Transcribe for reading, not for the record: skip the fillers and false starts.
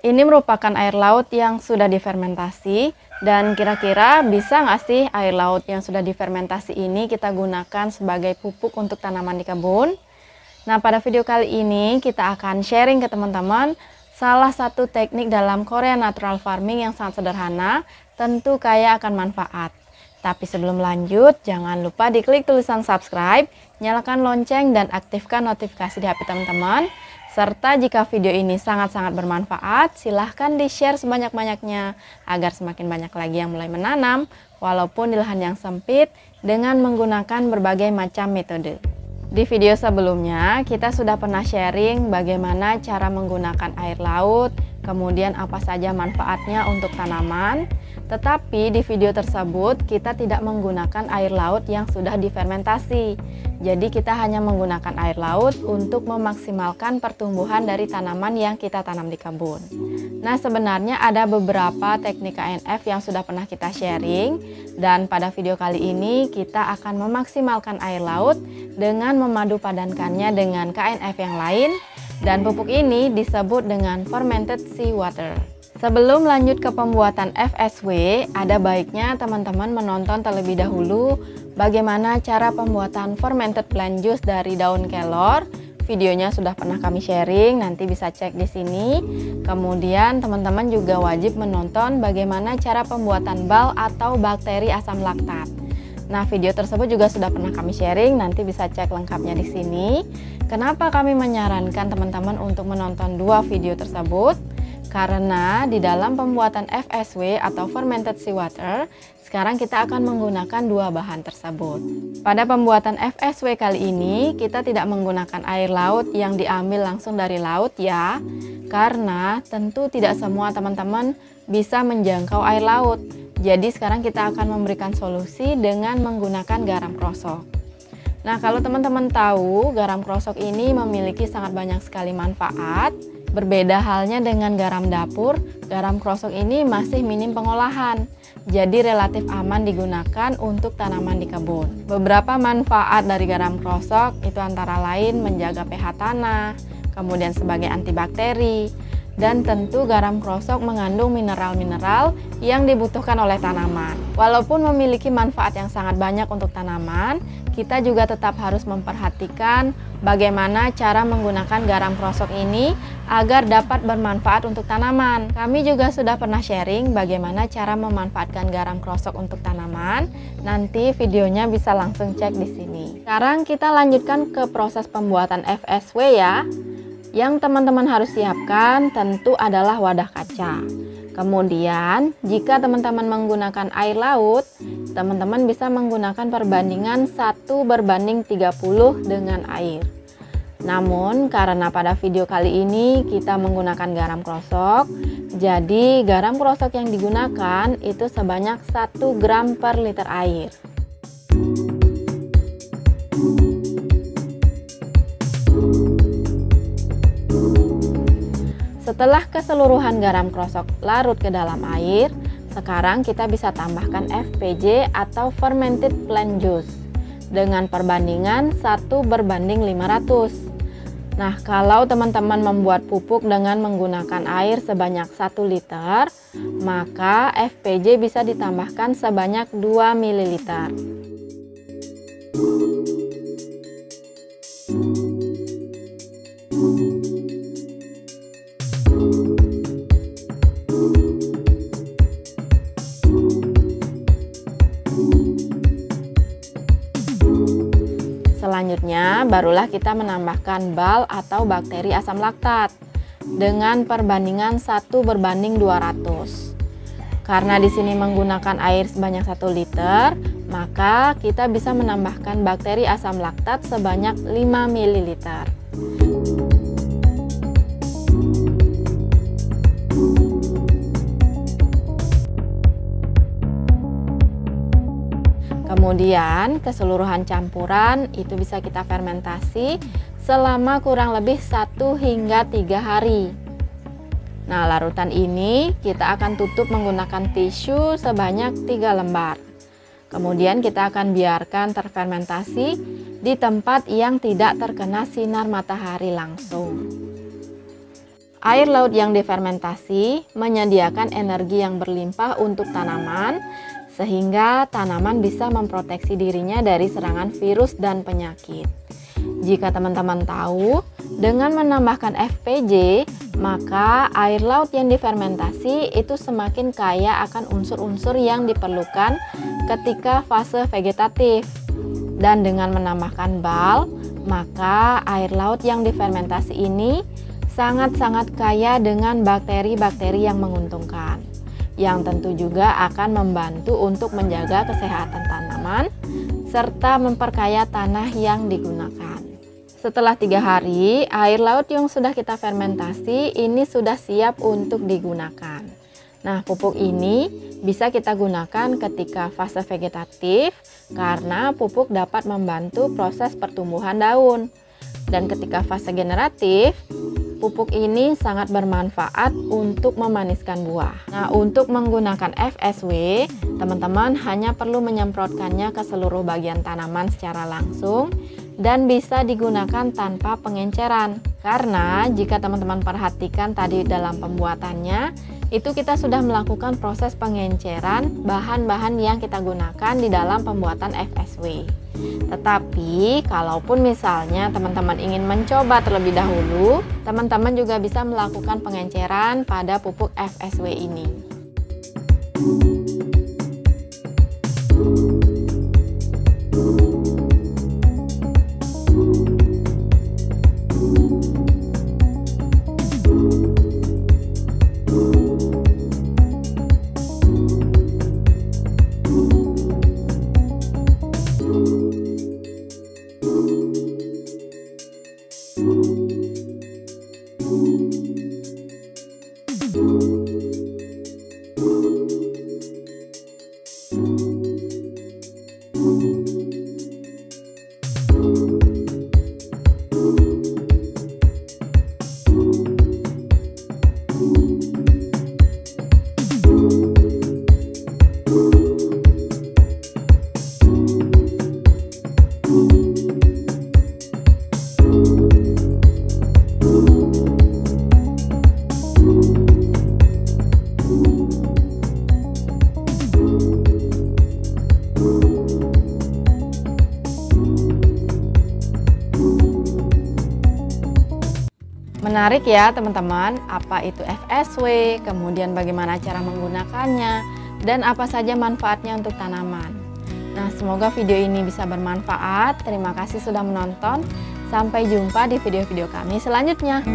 Ini merupakan air laut yang sudah difermentasi, dan kira-kira bisa nggak sih air laut yang sudah difermentasi ini kita gunakan sebagai pupuk untuk tanaman di kebun? Nah, pada video kali ini kita akan sharing ke teman-teman salah satu teknik dalam Korea Natural Farming yang sangat sederhana, tentu kaya akan manfaat. Tapi sebelum lanjut, jangan lupa diklik tulisan subscribe, nyalakan lonceng dan aktifkan notifikasi di HP teman-teman. Serta jika video ini sangat-sangat bermanfaat, silahkan di-share sebanyak-banyaknya agar semakin banyak lagi yang mulai menanam, walaupun di lahan yang sempit, dengan menggunakan berbagai macam metode. Di video sebelumnya, kita sudah pernah sharing bagaimana cara menggunakan air laut, kemudian apa saja manfaatnya untuk tanaman. Tetapi di video tersebut kita tidak menggunakan air laut yang sudah difermentasi. Jadi kita hanya menggunakan air laut untuk memaksimalkan pertumbuhan dari tanaman yang kita tanam di kebun. Nah, sebenarnya ada beberapa teknik KNF yang sudah pernah kita sharing, dan pada video kali ini kita akan memaksimalkan air laut dengan memadu padankannya dengan KNF yang lain, dan pupuk ini disebut dengan fermented seawater. Sebelum lanjut ke pembuatan FSW, ada baiknya teman-teman menonton terlebih dahulu bagaimana cara pembuatan fermented plant juice dari daun kelor. Videonya sudah pernah kami sharing, nanti bisa cek di sini. Kemudian teman-teman juga wajib menonton bagaimana cara pembuatan bal atau bakteri asam laktat. Nah, video tersebut juga sudah pernah kami sharing, nanti bisa cek lengkapnya di sini. Kenapa kami menyarankan teman-teman untuk menonton dua video tersebut? Karena di dalam pembuatan FSW atau fermented seawater, sekarang kita akan menggunakan dua bahan tersebut. Pada pembuatan FSW kali ini, kita tidak menggunakan air laut yang diambil langsung dari laut ya, karena tentu tidak semua teman-teman bisa menjangkau air laut. Jadi sekarang kita akan memberikan solusi dengan menggunakan garam krosok. Nah, kalau teman-teman tahu, garam krosok ini memiliki sangat banyak sekali manfaat. Berbeda halnya dengan garam dapur, garam krosok ini masih minim pengolahan, jadi relatif aman digunakan untuk tanaman di kebun. Beberapa manfaat dari garam krosok itu antara lain menjaga pH tanah, kemudian sebagai antibakteri, dan tentu garam krosok mengandung mineral-mineral yang dibutuhkan oleh tanaman. Walaupun memiliki manfaat yang sangat banyak untuk tanaman, kita juga tetap harus memperhatikan bagaimana cara menggunakan garam krosok ini agar dapat bermanfaat untuk tanaman. Kami juga sudah pernah sharing bagaimana cara memanfaatkan garam krosok untuk tanaman. Nanti videonya bisa langsung cek di sini. Sekarang kita lanjutkan ke proses pembuatan FSW ya. Yang teman-teman harus siapkan tentu adalah wadah kaca. Kemudian, jika teman-teman menggunakan air laut, teman-teman bisa menggunakan perbandingan 1:30 dengan air. Namun, karena pada video kali ini kita menggunakan garam krosok, jadi garam krosok yang digunakan itu sebanyak 1 gram per liter air. Setelah keseluruhan garam krosok larut ke dalam air, sekarang kita bisa tambahkan FPJ atau fermented plant juice dengan perbandingan 1:500. Nah, kalau teman-teman membuat pupuk dengan menggunakan air sebanyak 1 liter, maka FPJ bisa ditambahkan sebanyak 2 ml. Selanjutnya, barulah kita menambahkan bal atau bakteri asam laktat dengan perbandingan 1:200. Karena di sini menggunakan air sebanyak 1 liter, maka kita bisa menambahkan bakteri asam laktat sebanyak 5 ml. Kemudian keseluruhan campuran itu bisa kita fermentasi selama kurang lebih 1 hingga 3 hari. Nah, larutan ini kita akan tutup menggunakan tisu sebanyak 3 lembar. Kemudian kita akan biarkan terfermentasi di tempat yang tidak terkena sinar matahari langsung. Air laut yang difermentasi menyediakan energi yang berlimpah untuk tanaman, sehingga tanaman bisa memproteksi dirinya dari serangan virus dan penyakit. Jika teman-teman tahu, dengan menambahkan FPJ, maka air laut yang difermentasi itu semakin kaya akan unsur-unsur yang diperlukan ketika fase vegetatif. Dan dengan menambahkan BAL, maka air laut yang difermentasi ini sangat-sangat kaya dengan bakteri-bakteri yang menguntungkan, yang tentu juga akan membantu untuk menjaga kesehatan tanaman serta memperkaya tanah yang digunakan. Setelah 3 hari, air laut yang sudah kita fermentasi ini sudah siap untuk digunakan. Nah, pupuk ini bisa kita gunakan ketika fase vegetatif karena pupuk dapat membantu proses pertumbuhan daun. Dan ketika fase generatif, pupuk ini sangat bermanfaat untuk memaniskan buah. Nah, untuk menggunakan FSW, teman-teman hanya perlu menyemprotkannya ke seluruh bagian tanaman secara langsung dan bisa digunakan tanpa pengenceran. Karena jika teman-teman perhatikan tadi dalam pembuatannya, itu kita sudah melakukan proses pengenceran bahan-bahan yang kita gunakan di dalam pembuatan FSW. Tetapi kalaupun misalnya teman-teman ingin mencoba terlebih dahulu, teman-teman juga bisa melakukan pengenceran pada pupuk FSW ini. Menarik ya teman-teman, apa itu FSW, kemudian bagaimana cara menggunakannya, dan apa saja manfaatnya untuk tanaman. Nah, semoga video ini bisa bermanfaat. Terima kasih sudah menonton. Sampai jumpa di video-video kami selanjutnya.